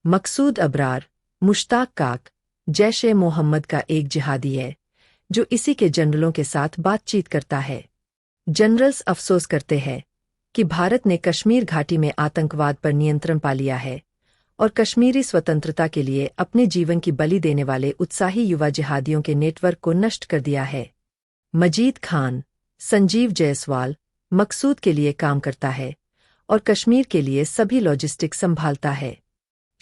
मकसूद अबरार, मुश्ताक काक, जैश-ए-मोहम्मद का एक जिहादी है जो इसी के जनरलों के साथ बातचीत करता है। जनरल्स अफसोस करते हैं कि भारत ने कश्मीर घाटी में आतंकवाद पर नियंत्रण पा लिया है और कश्मीरी स्वतंत्रता के लिए अपने जीवन की बलि देने वाले उत्साही युवा जिहादियों के नेटवर्क को नष्ट कर दिया है। मजीद खान, संजीव जायसवाल मकसूद के लिए काम करता है और कश्मीर के लिए सभी लॉजिस्टिक्स संभालता है।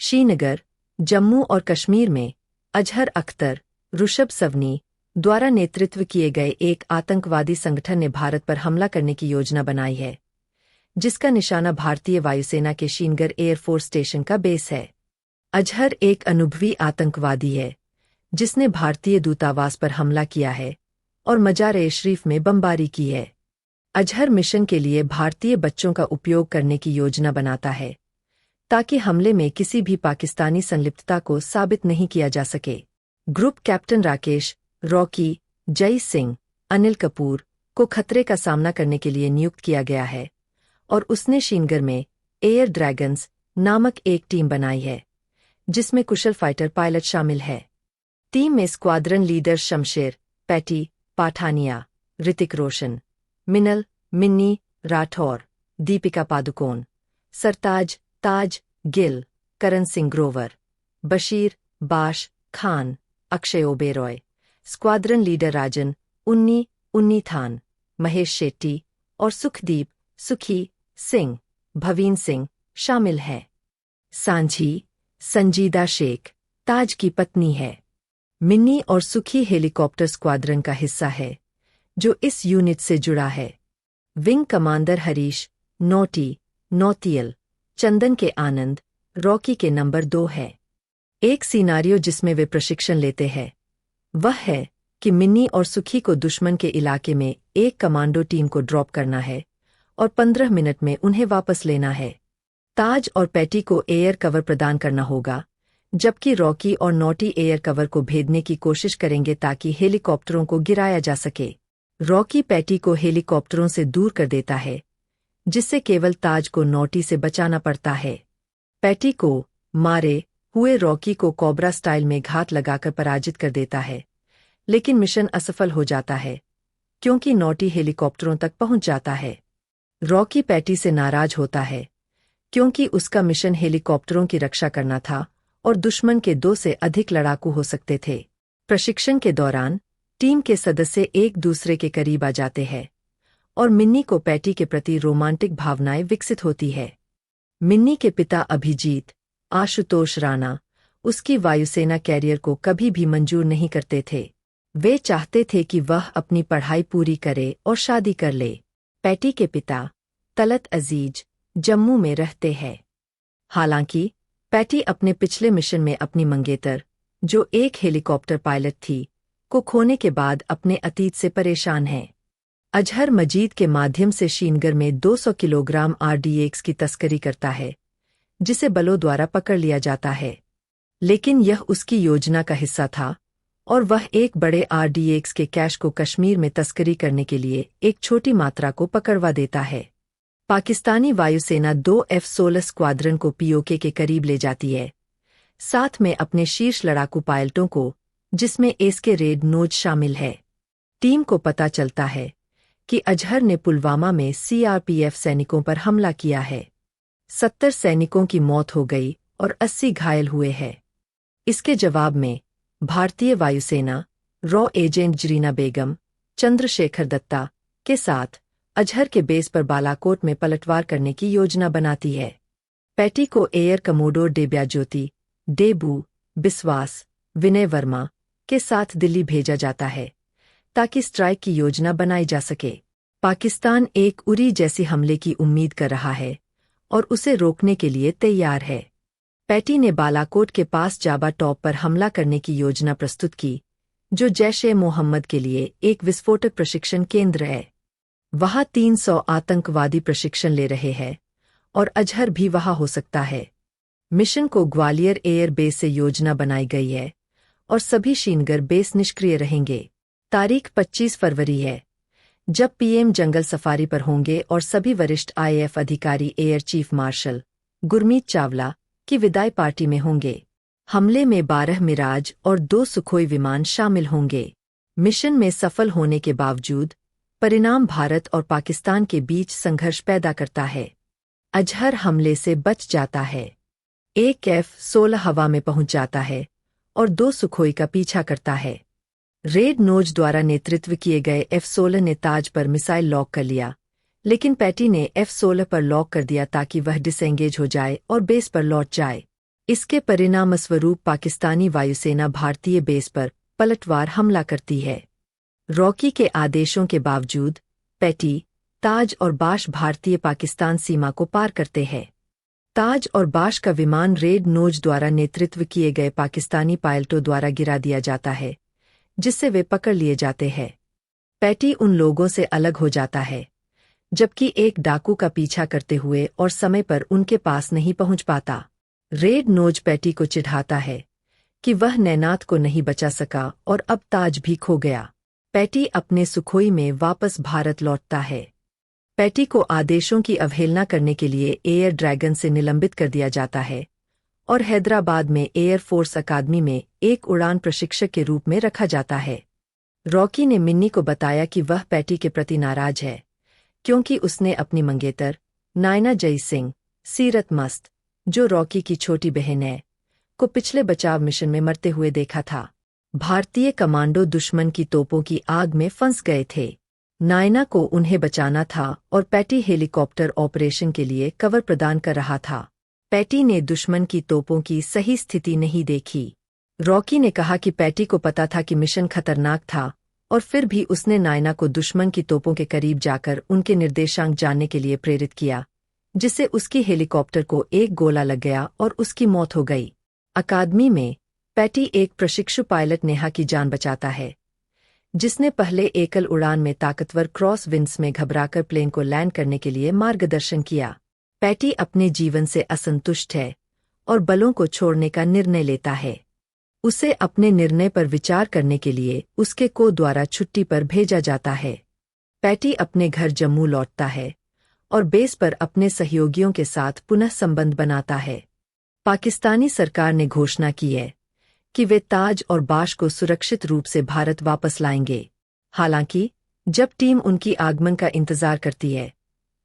श्रीनगर, जम्मू और कश्मीर में अजहर अख्तर, ऋषभ सवनी द्वारा नेतृत्व किए गए एक आतंकवादी संगठन ने भारत पर हमला करने की योजना बनाई है, जिसका निशाना भारतीय वायुसेना के श्रीनगर एयरफोर्स स्टेशन का बेस है। अजहर एक अनुभवी आतंकवादी है जिसने भारतीय दूतावास पर हमला किया है और मजार-ए-शरीफ में बमबारी की है। अजहर मिशन के लिए भारतीय बच्चों का उपयोग करने की योजना बनाता है ताकि हमले में किसी भी पाकिस्तानी संलिप्तता को साबित नहीं किया जा सके। ग्रुप कैप्टन राकेश, रॉकी, जय सिंह, अनिल कपूर को खतरे का सामना करने के लिए नियुक्त किया गया है और उसने श्रीनगर में एयर ड्रैगन्स नामक एक टीम बनाई है जिसमें कुशल फाइटर पायलट शामिल है। टीम में squadron leader Shamsher, Patty, Pathania, Hrithik Roshan, Minal, Minni, Rathore, Deepika Padukone, Sartaj, Taj, Gill, Karan Singh Grover, Bashir, Bash, Khan, Akshay Oberoi, squadron leader Rajan, Unnithan, Mahesh Shetty और सुखदीप, सुखी सिंह, भवीन सिंह शामिल है। सांझी, संजीदा शेख, ताज की पत्नी है। मिन्नी और सुखी हेलीकॉप्टर स्क्वाड्रन का हिस्सा है जो इस यूनिट से जुड़ा है। विंग कमांडर हरीश, नौतियल, चंदन के आनंद, रॉकी के नंबर 2 है। एक सिनारियो जिसमें वे प्रशिक्षण लेते हैं वह है कि मिन्नी और सुखी को दुश्मन के इलाके में एक कमांडो टीम को ड्रॉप करना है और 15 मिनट में उन्हें वापस लेना है। ताज और पैटी को एयर कवर प्रदान करना होगा, जबकि रॉकी और नौटी एयर कवर को भेदने की कोशिश करेंगे ताकि हेलीकॉप्टरों को गिराया जा सके। रॉकी पैटी को हेलीकॉप्टरों से दूर कर देता है, जिससे केवल ताज को नौटी से बचाना पड़ता है। पैटी को मारे हुए रॉकी को कोबरा स्टाइल में घात लगाकर पराजित कर देता है, लेकिन मिशन असफल हो जाता है क्योंकि नौटी हेलीकॉप्टरों तक पहुंच जाता है। रॉकी पैटी से नाराज होता है क्योंकि उसका मिशन हेलीकॉप्टरों की रक्षा करना था और दुश्मन के 2 से अधिक लड़ाकू हो सकते थे। प्रशिक्षण के दौरान टीम के सदस्य एक दूसरे के करीब आ जाते हैं और मिन्नी को पैटी के प्रति रोमांटिक भावनाएं विकसित होती है। मिन्नी के पिता अभिजीत, आशुतोष राणा उसकी वायुसेना कैरियर को कभी भी मंजूर नहीं करते थे। वे चाहते थे कि वह अपनी पढ़ाई पूरी करे और शादी कर ले। पैटी के पिता, तलत अजीज, जम्मू में रहते हैं। हालांकि पैटी अपने पिछले मिशन में अपनी मंगेतर, जो एक हेलीकॉप्टर पायलट थी, को खोने के बाद अपने अतीत से परेशान है। अजहर मजीद के माध्यम से श्रीनगर में 200 किलोग्राम RDX की तस्करी करता है, जिसे बलों द्वारा पकड़ लिया जाता है। लेकिन यह उसकी योजना का हिस्सा था और वह एक बड़े RDX के कैश को कश्मीर में तस्करी करने के लिए एक छोटी मात्रा को पकड़वा देता है। पाकिस्तानी वायुसेना 2 F-16 स्क्वाड्रन को POK के करीब ले जाती है, साथ में अपने शीर्ष लड़ाकू पायलटों को, जिसमें एसके रेड नोज शामिल है। टीम को पता चलता है कि अजहर ने पुलवामा में CRPF सैनिकों पर हमला किया है। 70 सैनिकों की मौत हो गई और 80 घायल हुए हैं। इसके जवाब में भारतीय वायुसेना रॉ एजेंट जरीना बेगम, चंद्रशेखर दत्ता के साथ अजहर के बेस पर बालाकोट में पलटवार करने की योजना बनाती है। पैटी को एयर कमोडोर डेब्याज्योति, डेबू, बिस्वास, विनय वर्मा के साथ दिल्ली भेजा जाता है ताकि स्ट्राइक की योजना बनाई जा सके। पाकिस्तान एक उरी जैसी हमले की उम्मीद कर रहा है और उसे रोकने के लिए तैयार है। पैटी ने बालाकोट के पास जाबा टॉप पर हमला करने की योजना प्रस्तुत की, जो जैश-ए-मोहम्मद के लिए एक विस्फोटक प्रशिक्षण केंद्र है। वहां 300 आतंकवादी प्रशिक्षण ले रहे हैं और अजहर भी वहां हो सकता है। मिशन को ग्वालियर एयर बेस से योजना बनाई गई है और सभी श्रीनगर बेस निष्क्रिय रहेंगे। तारीख 25 फरवरी है, जब PM जंगल सफारी पर होंगे और सभी वरिष्ठ IAF अधिकारी air chief marshal Gurmeet Chawla कि विदाई पार्टी में होंगे। हमले में 12 मिराज और 2 सुखोई विमान शामिल होंगे। मिशन में सफल होने के बावजूद परिणाम भारत और पाकिस्तान के बीच संघर्ष पैदा करता है। अजहर हमले से बच जाता है। एक F-16 हवा में पहुंच जाता है और 2 सुखोई का पीछा करता है। रेड नोज द्वारा नेतृत्व किए गए F-16 ने ताज पर मिसाइल लॉक कर लिया, लेकिन पैटी ने F-16 पर लॉक कर दिया ताकि वह डिसएंगेज हो जाए और बेस पर लौट जाए। इसके परिणामस्वरूप पाकिस्तानी वायुसेना भारतीय बेस पर पलटवार हमला करती है। रॉकी के आदेशों के बावजूद पैटी, ताज और बाश भारतीय पाकिस्तान सीमा को पार करते हैं। ताज और बाश का विमान रेड नोज द्वारा नेतृत्व किए गए पाकिस्तानी पायलटों द्वारा गिरा दिया जाता है, जिससे वे पकड़ लिए जाते हैं। पैटी उन लोगों से अलग हो जाता है, जबकि एक डाकू का पीछा करते हुए और समय पर उनके पास नहीं पहुंच पाता। रेड नोज पैटी को चिढ़ाता है कि वह नैनात को नहीं बचा सका और अब ताज भी खो गया। पैटी अपने सुखोई में वापस भारत लौटता है। पैटी को आदेशों की अवहेलना करने के लिए एयर ड्रैगन से निलंबित कर दिया जाता है और हैदराबाद में एयर फोर्स अकादमी में एक उड़ान प्रशिक्षक के रूप में रखा जाता है। रॉकी ने मिन्नी को बताया कि वह पैटी के प्रति नाराज है, क्योंकि उसने अपनी मंगेतर नायना जय सिंह सीरत मस्त, जो रॉकी की छोटी बहन है, को पिछले बचाव मिशन में मरते हुए देखा था। भारतीय कमांडो दुश्मन की तोपों की आग में फंस गए थे। नायना को उन्हें बचाना था और पैटी हेलीकॉप्टर ऑपरेशन के लिए कवर प्रदान कर रहा था। पैटी ने दुश्मन की तोपों की सही स्थिति नहीं देखी। रॉकी ने कहा कि पैटी को पता था कि मिशन खतरनाक था और फिर भी उसने नायना को दुश्मन की तोपों के करीब जाकर उनके निर्देशांक जानने के लिए प्रेरित किया, जिससे उसकी हेलीकॉप्टर को एक गोला लग गया और उसकी मौत हो गई। अकादमी में पैटी एक प्रशिक्षु पायलट नेहा की जान बचाता है, जिसने पहले एकल उड़ान में ताकतवर क्रॉस विंड्स में घबराकर प्लेन को लैंड करने के लिए मार्गदर्शन किया। पैटी अपने जीवन से असंतुष्ट है और बलों को छोड़ने का निर्णय लेता है। उसे अपने निर्णय पर विचार करने के लिए उसके को द्वारा छुट्टी पर भेजा जाता है। पैटी अपने घर जम्मू लौटता है और बेस पर अपने सहयोगियों के साथ पुनः संबंध बनाता है। पाकिस्तानी सरकार ने घोषणा की है कि वे ताज और बाश को सुरक्षित रूप से भारत वापस लाएंगे। हालांकि जब टीम उनकी आगमन का इंतजार करती है,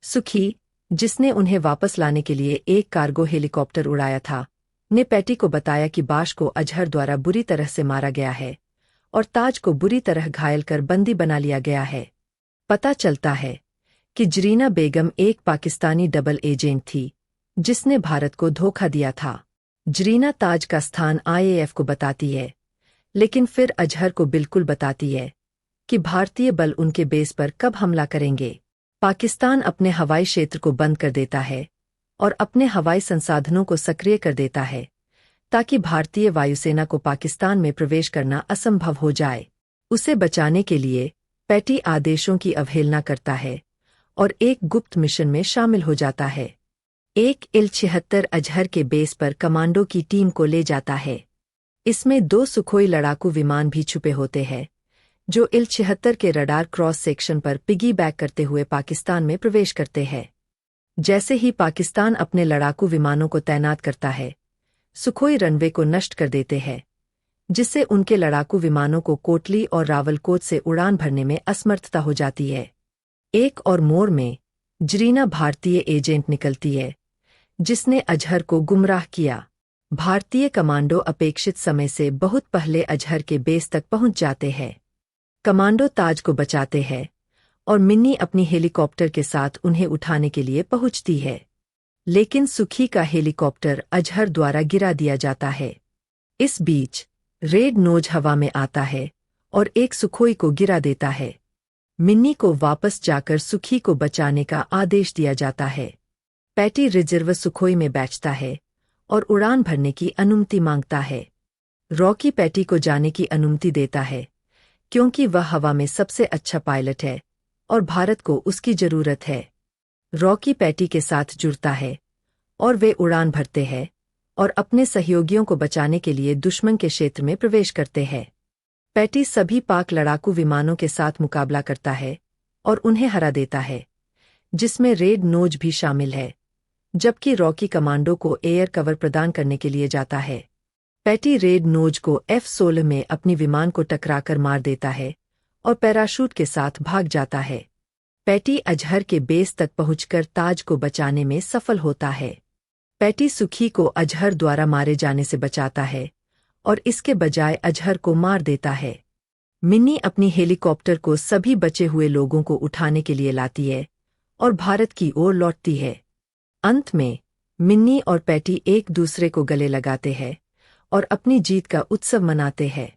सुखी, जिसने उन्हें वापस लाने के लिए एक कार्गो हेलीकॉप्टर उड़ाया था, ने पैटी को बताया कि बाश को अजहर द्वारा बुरी तरह से मारा गया है और ताज को बुरी तरह घायल कर बंदी बना लिया गया है। पता चलता है कि जरीना बेगम एक पाकिस्तानी डबल एजेंट थी, जिसने भारत को धोखा दिया था। जरीना ताज का स्थान IAF को बताती है, लेकिन फिर अजहर को बिल्कुल बताती है कि भारतीय बल उनके बेस पर कब हमला करेंगे। पाकिस्तान अपने हवाई क्षेत्र को बंद कर देता है और अपने हवाई संसाधनों को सक्रिय कर देता है, ताकि भारतीय वायुसेना को पाकिस्तान में प्रवेश करना असंभव हो जाए। उसे बचाने के लिए पैटी आदेशों की अवहेलना करता है और एक गुप्त मिशन में शामिल हो जाता है। एक IL-76 अजहर के बेस पर कमांडो की टीम को ले जाता है। इसमें 2 सुखोई लड़ाकू विमान भी छुपे होते हैं, जो IL-76 के रडार क्रॉस सेक्शन पर पिगी बैक करते हुए पाकिस्तान में प्रवेश करते हैं। जैसे ही पाकिस्तान अपने लड़ाकू विमानों को तैनात करता है, सुखोई रनवे को नष्ट कर देते हैं, जिससे उनके लड़ाकू विमानों को कोटली और रावलकोट से उड़ान भरने में असमर्थता हो जाती है। एक और मोड़ में जरीना भारतीय एजेंट निकलती है, जिसने अजहर को गुमराह किया। भारतीय कमांडो अपेक्षित समय से बहुत पहले अजहर के बेस तक पहुंच जाते हैं। कमांडो ताज को बचाते हैं और मिन्नी अपनी हेलीकॉप्टर के साथ उन्हें उठाने के लिए पहुंचती है, लेकिन सुखी का हेलीकॉप्टर अजहर द्वारा गिरा दिया जाता है। इस बीच रेड नोज हवा में आता है और एक सुखोई को गिरा देता है। मिन्नी को वापस जाकर सुखी को बचाने का आदेश दिया जाता है। पैटी रिजर्व सुखोई में बैठता है और उड़ान भरने की अनुमति मांगता है। रॉकी पैटी को जाने की अनुमति देता है, क्योंकि वह हवा में सबसे अच्छा पायलट है और भारत को उसकी जरूरत है। रॉकी पैटी के साथ जुड़ता है और वे उड़ान भरते हैं और अपने सहयोगियों को बचाने के लिए दुश्मन के क्षेत्र में प्रवेश करते हैं। पैटी सभी पाक लड़ाकू विमानों के साथ मुकाबला करता है और उन्हें हरा देता है, जिसमें रेड नोज भी शामिल है, जबकि रॉकी कमांडो को एयर कवर प्रदान करने के लिए जाता है। पैटी रेड नोज को F-16 में अपनी विमान को टकराकर मार देता है और पैराशूट के साथ भाग जाता है। पैटी अजहर के बेस तक पहुंचकर ताज को बचाने में सफल होता है। पैटी सुखी को अजहर द्वारा मारे जाने से बचाता है और इसके बजाय अजहर को मार देता है। मिन्नी अपनी हेलीकॉप्टर को सभी बचे हुए लोगों को उठाने के लिए लाती है और भारत की ओर लौटती है। अंत में मिन्नी और पैटी एक दूसरे को गले लगाते हैं और अपनी जीत का उत्सव मनाते हैं।